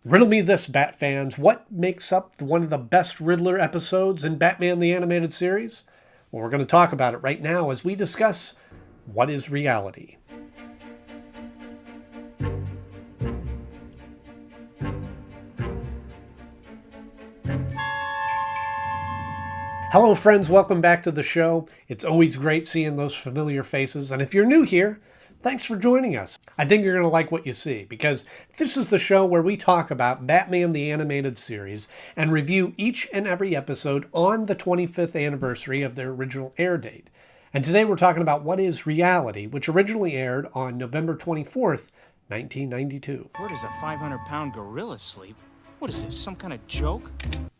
Riddle me this, Bat fans. What makes up one of the best Riddler episodes in Batman the Animated Series? Well, we're going to talk about it right now as we discuss what is reality. Hello, friends. Welcome back to the show. It's always great seeing those familiar faces. And if you're new here, thanks for joining us. I think you're going to like what you see because this is the show where we talk about Batman the Animated Series and review each and every episode on the 25th anniversary of their original air date. And today we're talking about what is reality, which originally aired on November 24th, 1992. Where does a 500-pound gorilla sleep? What is this, some kind of joke?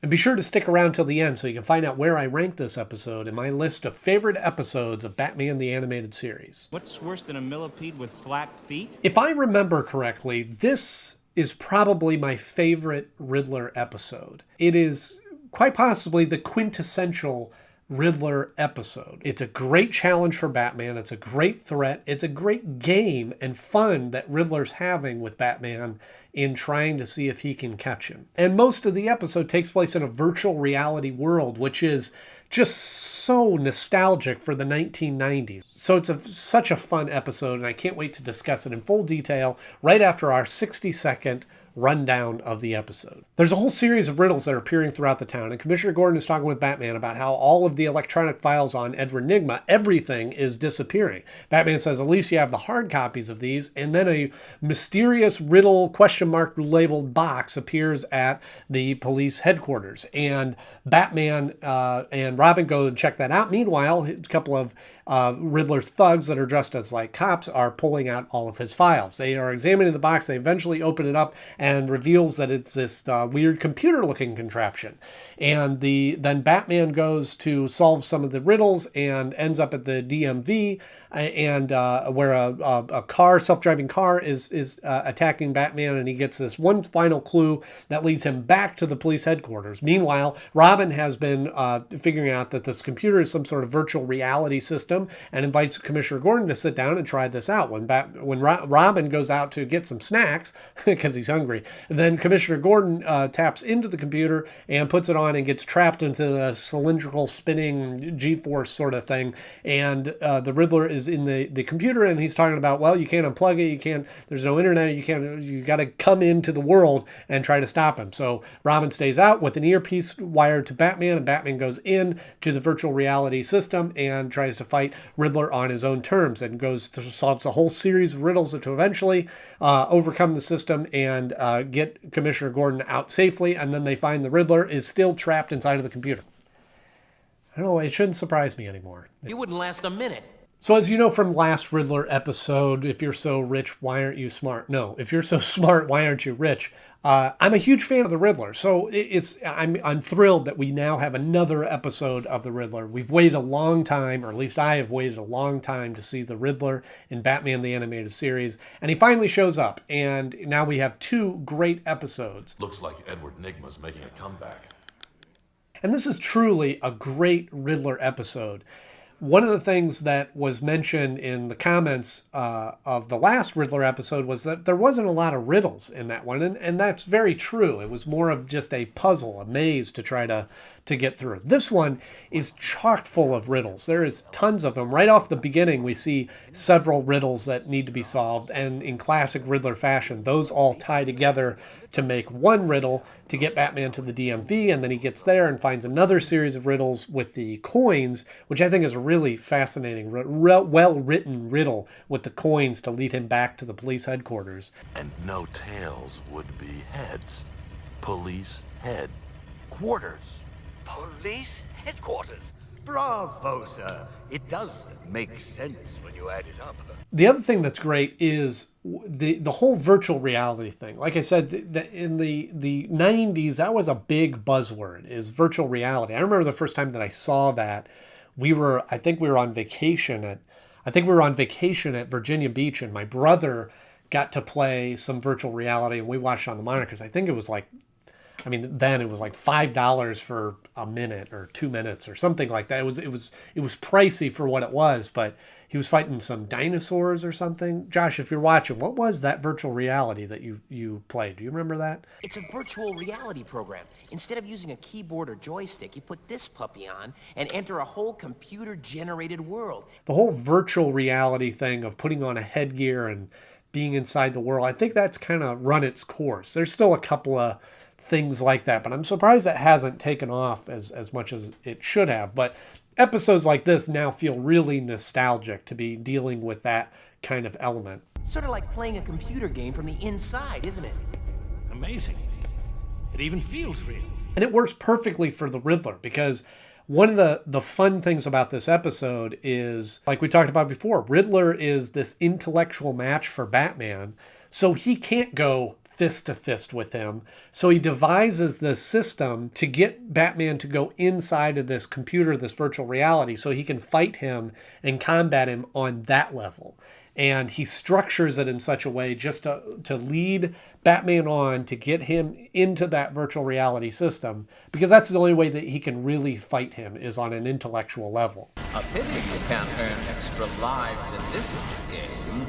And be sure to stick around till the end so you can find out where I rank this episode in my list of favorite episodes of Batman the Animated Series. What's worse than a millipede with flat feet? If I remember correctly, this is probably my favorite Riddler episode. It is quite possibly the quintessential Riddler episode. It's a great challenge for Batman. It's a great threat. It's a great game and fun that Riddler's having with Batman in trying to see if he can catch him. And most of the episode takes place in a virtual reality world, which is just so nostalgic for the 1990s. So it's such a fun episode, and I can't wait to discuss it in full detail right after our 60-second rundown of the episode. There's a whole series of riddles that are appearing throughout the town, and Commissioner Gordon is talking with Batman about how all of the electronic files on Edward Nygma, everything is disappearing. Batman says, at least you have the hard copies of these, and then a mysterious riddle question mark labeled box appears at the police headquarters, and Batman and Robin go and check that out. Meanwhile, a couple of Riddler's thugs that are dressed as like cops are pulling out all of his files. They are examining the box. They eventually open it up and reveals that it's this weird computer-looking contraption. And then Batman goes to solve some of the riddles and ends up at the DMV, and where a car, self-driving car, is attacking Batman, and he gets this one final clue that leads him back to the police headquarters. Meanwhile, Robin has been figuring out that this computer is some sort of virtual reality system and invites Commissioner Gordon to sit down and try this out. When Robin goes out to get some snacks because he's hungry, then Commissioner Gordon taps into the computer and puts it on and gets trapped into the cylindrical spinning G-force sort of thing. And the Riddler is in the computer, and he's talking about, well, you can't unplug it, there's no internet, you got to come into the world and try to stop him. So Robin stays out with an earpiece wired to Batman, and Batman goes in to the virtual reality system and tries to fight Riddler on his own terms, and solves a whole series of riddles to eventually overcome the system and get Commissioner Gordon out safely. And then they find the Riddler is still trapped inside of the computer. I don't know, it shouldn't surprise me anymore. You wouldn't last a minute. So as you know from last Riddler episode, if you're so rich, why aren't you smart? No, if you're so smart, why aren't you rich? I'm a huge fan of the Riddler, so I'm thrilled that we now have another episode of the Riddler. We've waited a long time, or at least I have waited a long time to see the Riddler in Batman the Animated Series, and he finally shows up, and now we have two great episodes. Looks like Edward Nygma's making a comeback. And this is truly a great Riddler episode. One of the things that was mentioned in the comments of the last Riddler episode was that there wasn't a lot of riddles in that one, and that's very true. It was more of just a puzzle, a maze to try to get through. This one is chock full of riddles. There is tons of them. Right off the beginning, we see several riddles that need to be solved, and in classic Riddler fashion, those all tie together to make one riddle to get Batman to the DMV, and then he gets there and finds another series of riddles with the coins, which I think is a really fascinating, well-written riddle with the coins to lead him back to the police headquarters. And no tails would be heads. Police headquarters. Police headquarters. Bravo, sir. It does make sense when you add it up. The other thing that's great is the whole virtual reality thing. Like I said, in the 90s, that was a big buzzword, is virtual reality. I remember the first time that I saw that, I think we were on vacation at Virginia Beach, and my brother got to play some virtual reality, and we watched on the monitor because I think it was like I mean, then it was like $5 for a minute or 2 minutes or something like that. It was pricey for what it was, but he was fighting some dinosaurs or something. Josh, if you're watching, what was that virtual reality that you played? Do you remember that? It's a virtual reality program. Instead of using a keyboard or joystick, you put this puppy on and enter a whole computer-generated world. The whole virtual reality thing of putting on a headgear and being inside the world, I think that's kind of run its course. There's still a couple of things like that, but I'm surprised that hasn't taken off as much as it should have. But episodes like this now feel really nostalgic to be dealing with that kind of element. Sort of like playing a computer game from the inside, isn't it? Amazing. It even feels real. And it works perfectly for the Riddler, because one of the fun things about this episode is, like we talked about before, Riddler is this intellectual match for Batman, so he can't go fist to fist with him. So he devises this system to get Batman to go inside of this computer, this virtual reality, so he can fight him and combat him on that level. And he structures it in such a way just to lead Batman on, to get him into that virtual reality system, because that's the only way that he can really fight him, is on an intellectual level. A pity you can't earn extra lives in this game.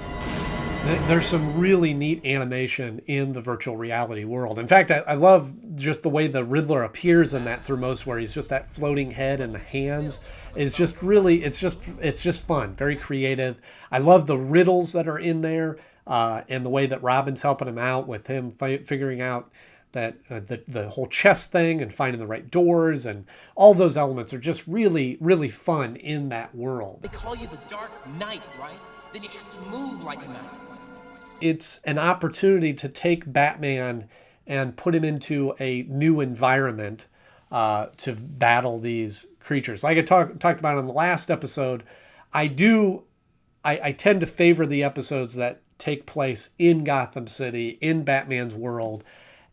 There's some really neat animation in the virtual reality world. In fact, I love just the way the Riddler appears in that through most, where he's just that floating head and the hands is just really, it's just fun, very creative. I love the riddles that are in there, and the way that Robin's helping him out with him figuring out that the whole chess thing and finding the right doors, and all those elements are just really, really fun in that world. They call you the Dark Knight, right? Then you have to move like a knight. It's an opportunity to take Batman and put him into a new environment to battle these creatures. Like I talked about in the last episode, I tend to favor the episodes that take place in Gotham City, in Batman's world.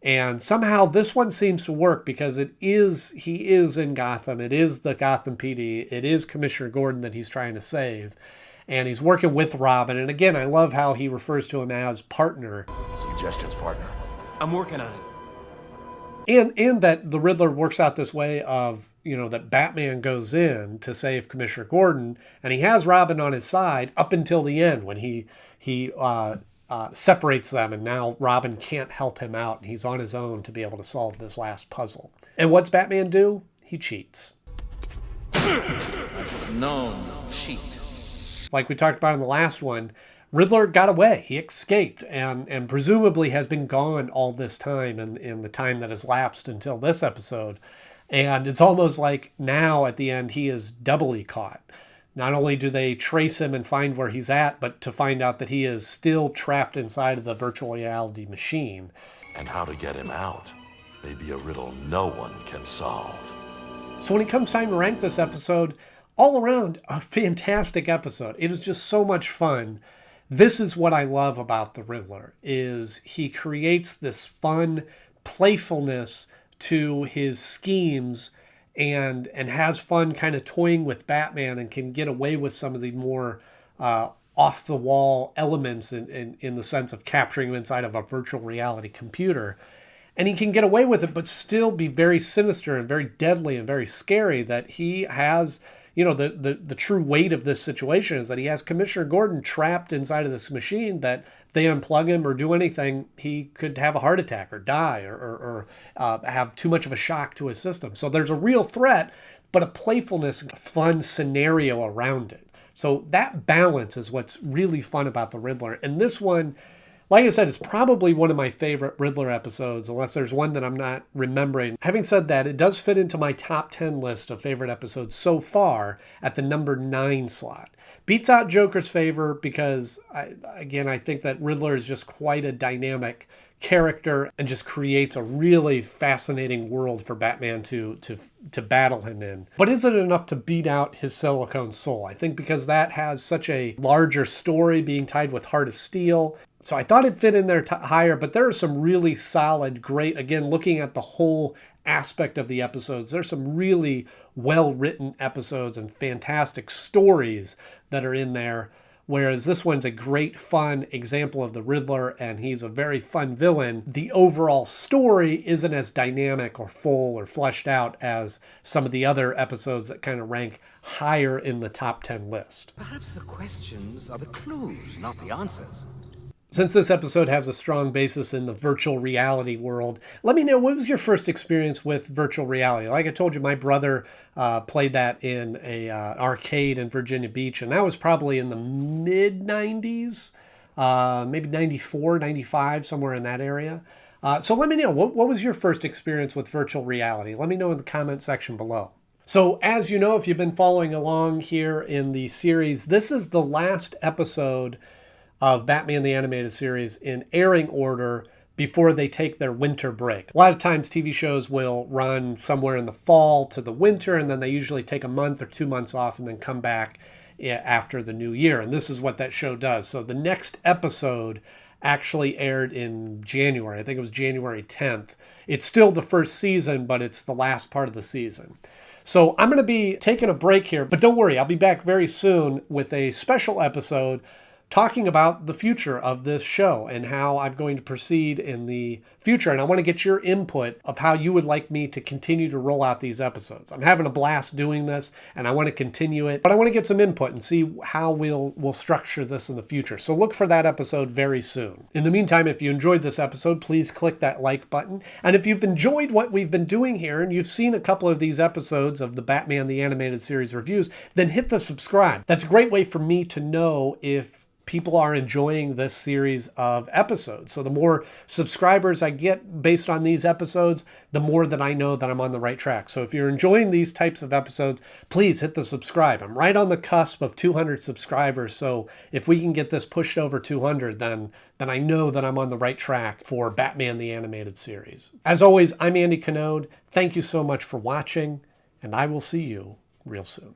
And somehow this one seems to work, because he is in Gotham. It is the Gotham PD. It is Commissioner Gordon that he's trying to save. And he's working with Robin. And again, I love how he refers to him as partner. Suggestions, partner. I'm working on it. And that the Riddler works out this way of, that Batman goes in to save Commissioner Gordon, and he has Robin on his side up until the end, when he separates them, and now Robin can't help him out, and he's on his own to be able to solve this last puzzle. And what's Batman do? He cheats. Known cheat. Like we talked about in the last one, Riddler got away. He escaped, and presumably has been gone all this time, in the time that has lapsed until this episode. And it's almost like now at the end he is doubly caught. Not only do they trace him and find where he's at, but to find out that he is still trapped inside of the virtual reality machine. And how to get him out may be a riddle no one can solve. So when it comes time to rank this episode, all around a fantastic episode. It is just so much fun. This is what I love about the Riddler, is he creates this fun playfulness to his schemes, and has fun kind of toying with Batman, and can get away with some of the more off the wall elements in the sense of capturing him inside of a virtual reality computer. And he can get away with it, but still be very sinister and very deadly and very scary, that he has, the true weight of this situation is that he has Commissioner Gordon trapped inside of this machine, that if they unplug him or do anything, he could have a heart attack or die, or have too much of a shock to his system. So there's a real threat, but a playfulness, a fun scenario around it. So that balance is what's really fun about the Riddler. And this one, like I said, is probably one of my favorite Riddler episodes, unless there's one that I'm not remembering. Having said that, it does fit into my top 10 list of favorite episodes so far at the number 9 slot. Beats out Joker's Favor, because, I think that Riddler is just quite a dynamic character and just creates a really fascinating world for Batman to battle him in. But is it enough to beat out his Silicon Soul? I think because that has such a larger story, being tied with Heart of Steel. So I thought it fit in there higher, but there are some really solid, great, again, looking at the whole aspect of the episodes, there's some really well-written episodes and fantastic stories that are in there whereas this one's a great, fun example of the Riddler, and he's a very fun villain. The overall story isn't as dynamic or full or fleshed out as some of the other episodes that kind of rank higher in the top 10 list. Perhaps the questions are the clues, not the answers. Since this episode has a strong basis in the virtual reality world, let me know, what was your first experience with virtual reality? Like I told you, my brother played that in an arcade in Virginia Beach, and that was probably in the mid-90s, maybe 94, 95, somewhere in that area. So let me know, what was your first experience with virtual reality? Let me know in the comment section below. So as you know, if you've been following along here in the series, this is the last episode of Batman the Animated Series in airing order before they take their winter break. A lot of times TV shows will run somewhere in the fall to the winter, and then they usually take a month or 2 months off and then come back after the new year. And this is what that show does. So the next episode actually aired in January. I think it was January 10th. It's still the first season, but it's the last part of the season. So I'm going to be taking a break here, but don't worry, I'll be back very soon with a special episode talking about the future of this show and how I'm going to proceed in the future. And I want to get your input of how you would like me to continue to roll out these episodes. I'm having a blast doing this, and I want to continue it, but I want to get some input and see how we'll structure this in the future. So look for that episode very soon. In the meantime, if you enjoyed this episode, please click that like button. And if you've enjoyed what we've been doing here and you've seen a couple of these episodes of the Batman the Animated Series reviews, then hit the subscribe. That's a great way for me to know if people are enjoying this series of episodes. So the more subscribers I get based on these episodes, the more that I know that I'm on the right track. So if you're enjoying these types of episodes, please hit the subscribe. I'm right on the cusp of 200 subscribers. So if we can get this pushed over 200, then I know that I'm on the right track for Batman the Animated Series. As always, I'm Andy Knode. Thank you so much for watching, and I will see you real soon.